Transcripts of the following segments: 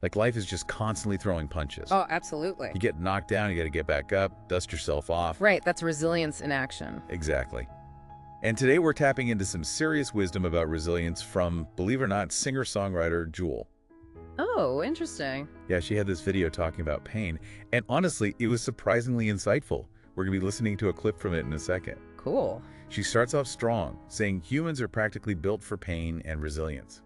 Like life is just constantly throwing punches. Oh, absolutely. You get knocked down, you got to get back up, dust yourself off. Right, that's resilience in action. Exactly. And today we're tapping into some serious wisdom about resilience from, believe it or not, singer-songwriter Jewel. Oh, interesting. Yeah, she had this video talking about pain, and honestly, it was surprisingly insightful. We're going to be listening to a clip from it in a second. Cool. She starts off strong, saying humans are practically built for pain and resilience.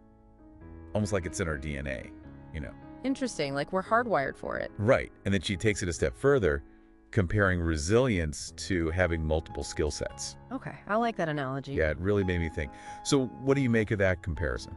Almost like it's in our DNA, you know. Interesting, like we're hardwired for it. Right, and then she takes it a step further, comparing resilience to having multiple skill sets. Okay, I like that analogy. Yeah, it really made me think. So what do you make of that comparison?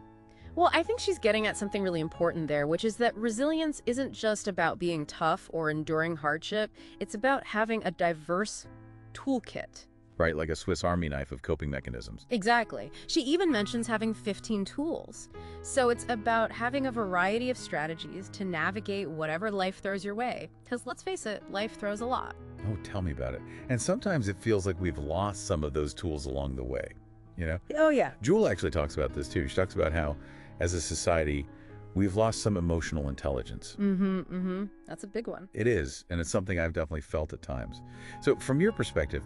Well, I think she's getting at something really important there, which is that resilience isn't just about being tough or enduring hardship. It's about having a diverse toolkit. Right, like a Swiss Army knife of coping mechanisms. Exactly. She even mentions having 15 tools. So it's about having a variety of strategies to navigate whatever life throws your way. Because let's face it, life throws a lot. Oh, tell me about it. And sometimes it feels like we've lost some of those tools along the way, you know? Oh, yeah. Jewel actually talks about this too. She talks about how, as a society, we've lost some emotional intelligence. That's a big one. It is, and it's something I've definitely felt at times. So from your perspective,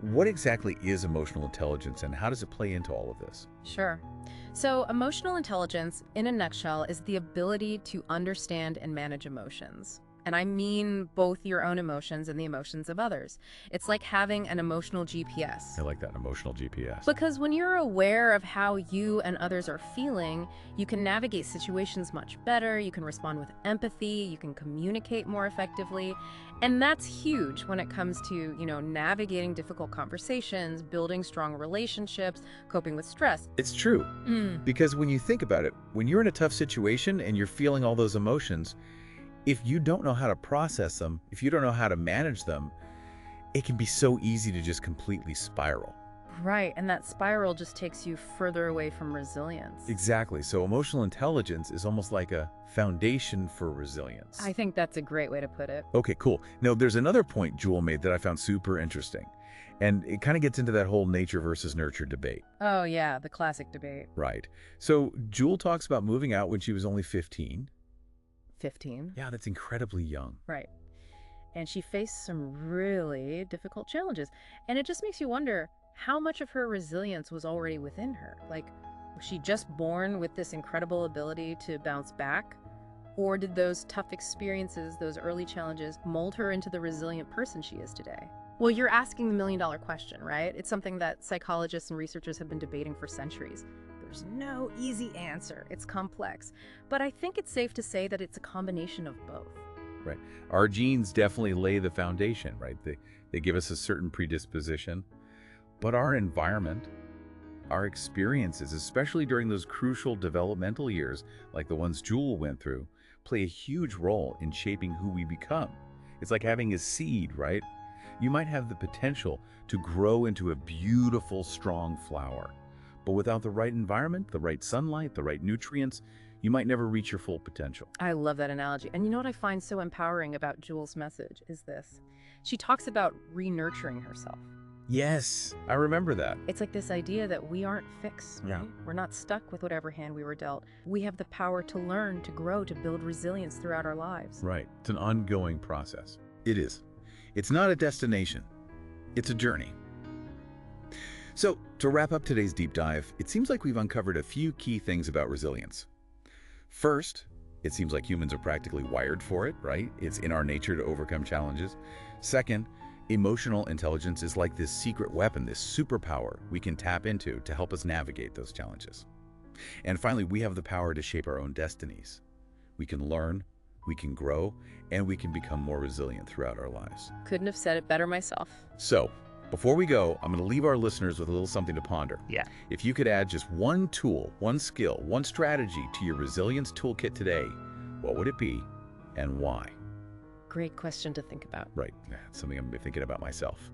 what exactly is emotional intelligence and how does it play into all of this? Sure. So emotional intelligence, in a nutshell, is the ability to understand and manage emotions. And I mean both your own emotions and the emotions of others. It's like having an emotional GPS. I like that, emotional GPS. Because when you're aware of how you and others are feeling, you can navigate situations much better, you can respond with empathy, you can communicate more effectively. And that's huge when it comes to, navigating difficult conversations, building strong relationships, coping with stress. It's true. Because when you think about it, when you're in a tough situation and you're feeling all those emotions, if you don't know how to process them, if you don't know how to manage them, it can be so easy to just completely spiral. Right, and that spiral just takes you further away from resilience. Exactly. So emotional intelligence is almost like a foundation for resilience. I think that's a great way to put it. Okay, cool. Now, there's another point Jewel made that I found super interesting. And it kind of gets into that whole nature versus nurture debate. Oh, yeah, the classic debate. Right. So Jewel talks about moving out when she was only 15. 15. Yeah, that's incredibly young. Right. And she faced some really difficult challenges. And it just makes you wonder how much of her resilience was already within her. Like, was she just born with this incredible ability to bounce back? Or did those tough experiences, those early challenges, mold her into the resilient person she is today? Well, you're asking the million-dollar question, right? It's something that psychologists and researchers have been debating for centuries. There's no easy answer. It's complex. But I think it's safe to say that it's a combination of both. Right. Our genes definitely lay the foundation, right? They give us a certain predisposition. But our environment, our experiences, especially during those crucial developmental years, like the ones Jewel went through, play a huge role in shaping who we become. It's like having a seed, right? You might have the potential to grow into a beautiful, strong flower. But without the right environment, the right sunlight, the right nutrients, you might never reach your full potential. I love that analogy. And you know what I find so empowering about Jewel's message is this. She talks about re-nurturing herself. Yes, I remember that. It's like this idea that we aren't fixed, right? Yeah. We're not stuck with whatever hand we were dealt. We have the power to learn, to grow, to build resilience throughout our lives. Right. It's an ongoing process. It is. It's not a destination. It's a journey. So, to wrap up today's deep dive, it seems like we've uncovered a few key things about resilience. First, it seems like humans are practically wired for it, right? It's in our nature to overcome challenges. Second, emotional intelligence is like this secret weapon, this superpower we can tap into to help us navigate those challenges. And finally, we have the power to shape our own destinies. We can learn, we can grow, and we can become more resilient throughout our lives. Couldn't have said it better myself. So, before we go, I'm going to leave our listeners with a little something to ponder. Yeah. If you could add just one tool, one skill, one strategy to your resilience toolkit today, what would it be and why? Great question to think about. Right. That's something I'm thinking about myself.